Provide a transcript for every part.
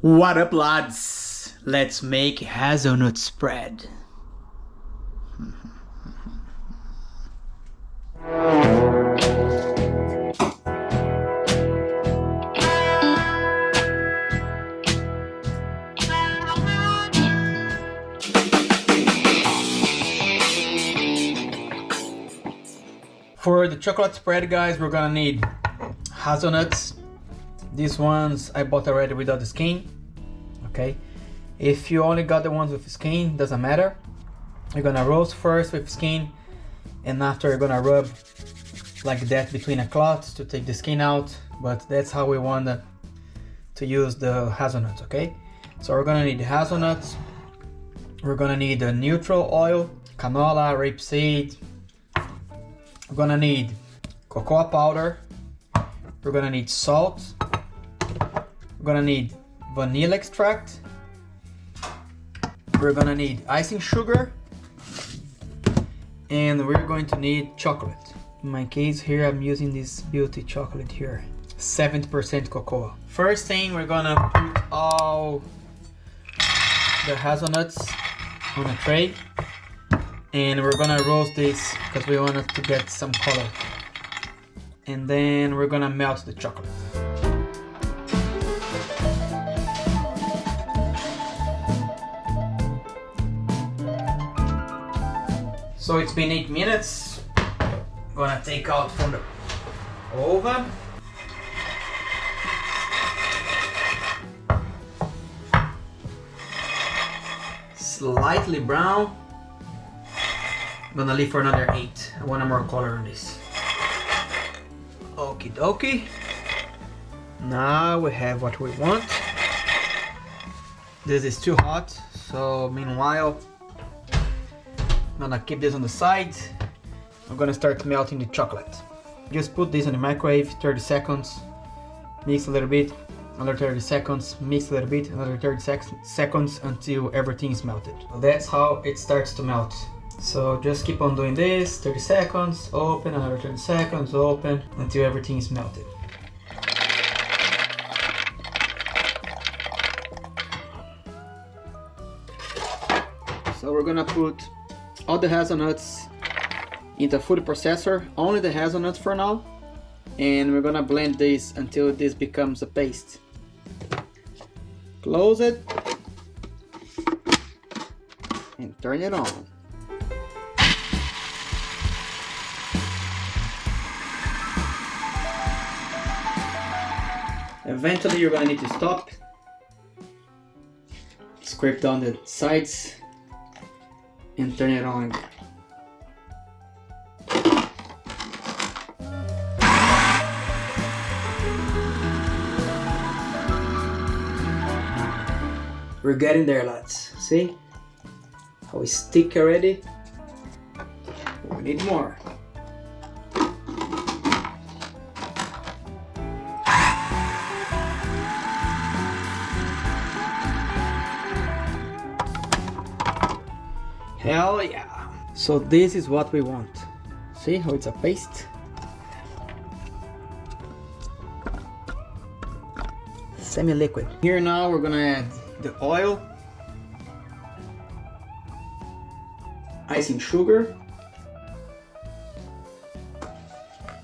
What up, lads? Let's make hazelnut spread. For the chocolate spread, guys, we're gonna need hazelnuts. These ones I bought already without the skin. Okay, if you only got the ones with skin, doesn't matter. You're gonna roast first with skin, and after you're gonna rub like that between a cloth to take the skin out. But that's how we want to use the hazelnuts. Okay, so we're gonna need hazelnuts. We're gonna need the neutral oil, canola, rapeseed. We're gonna need cocoa powder. We're gonna need salt. We're gonna need vanilla extract. We're gonna need icing sugar. And we're going to need chocolate. In my case here, I'm using this beauty chocolate here. 70% cocoa. First thing, we're gonna put all the hazelnuts on a tray. And we're gonna roast this because we want it to get some color. And then we're gonna melt the chocolate. So it's been 8 minutes. I'm gonna take out from the oven. Slightly brown. I'm gonna leave for another 8. I want more color on this. Okie dokie. Now we have what we want. This is too hot, so meanwhile, I'm gonna keep this on the side. I'm gonna start melting the chocolate. Just put this in the microwave, 30 seconds. Mix a little bit, another 30 seconds. Mix a little bit, another 30 seconds until everything is melted. So that's how it starts to melt. So just keep on doing this, 30 seconds, open, another 30 seconds, open, until everything is melted. So we're gonna put all the hazelnuts in the food processor, only the hazelnuts for now. And we're gonna blend this until this becomes a paste. Close it and turn it on. Eventually you're gonna need to stop, scrape down the sides and turn it on. We're getting there, lads. See how it's stick already? We need more. Hell yeah! So this is what we want. See how it's a paste? Semi-liquid. Here now we're gonna add the oil, icing sugar.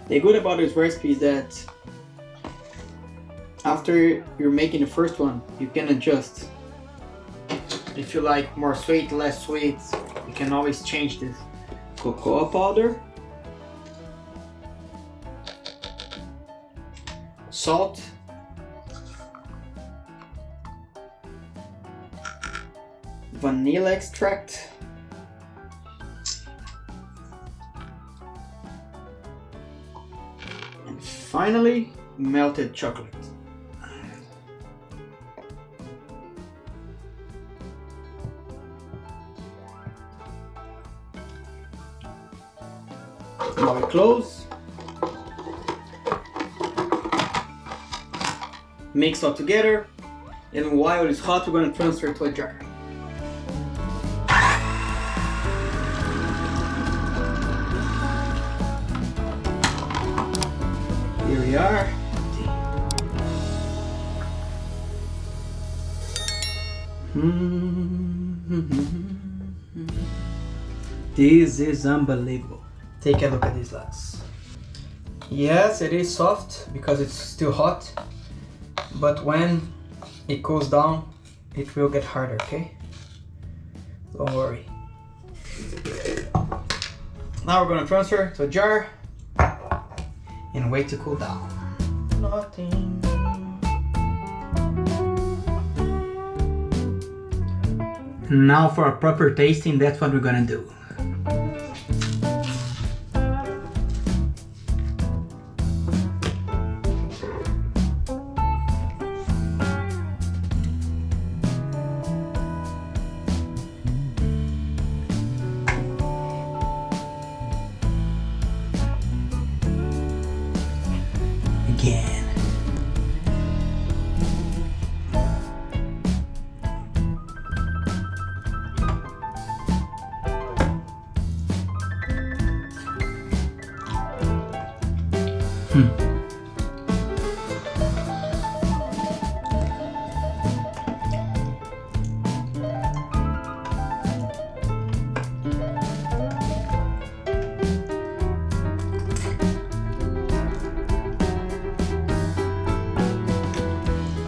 The good about this recipe is that after you're making the first one, you can adjust. If you like more sweet, less sweet, you can always change this. Cocoa powder, salt, vanilla extract, and finally melted chocolate. Now we close, mix all together, and while it's hot, we're going to transfer it to a jar. Here we are. This is unbelievable. Take a look at this, lads. Yes, it is soft because it's still hot, but when it cools down, it will get harder, okay? Don't worry. Now we're gonna transfer to a jar and wait to cool down. Nothing. Now for a proper tasting, that's what we're gonna do. Again.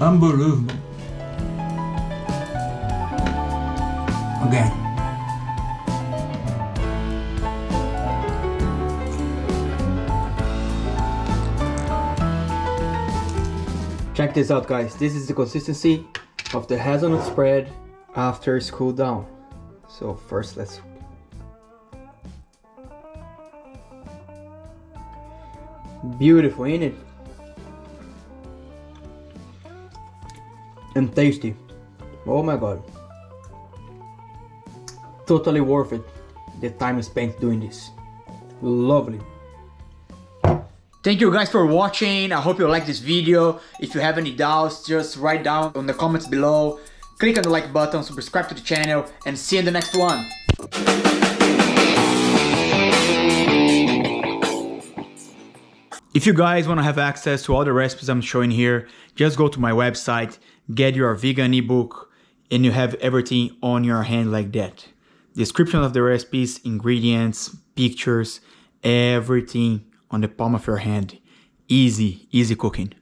Unbelievable. Again. Check this out, guys. This is the consistency of the hazelnut spread after it's cooled down. So first let's... Beautiful, ain't it? And tasty. Oh my god. Totally worth it, the time spent doing this. Lovely. Thank you guys for watching. I hope you liked this video. If you have any doubts, just write down on the comments below. Click on the like button, subscribe to the channel, and see you in the next one. If you guys want to have access to all the recipes I'm showing here, just go to my website, get your vegan ebook, and you have everything on your hand like that. Description of the recipes, ingredients, pictures, everything on the palm of your hand. Easy, easy cooking.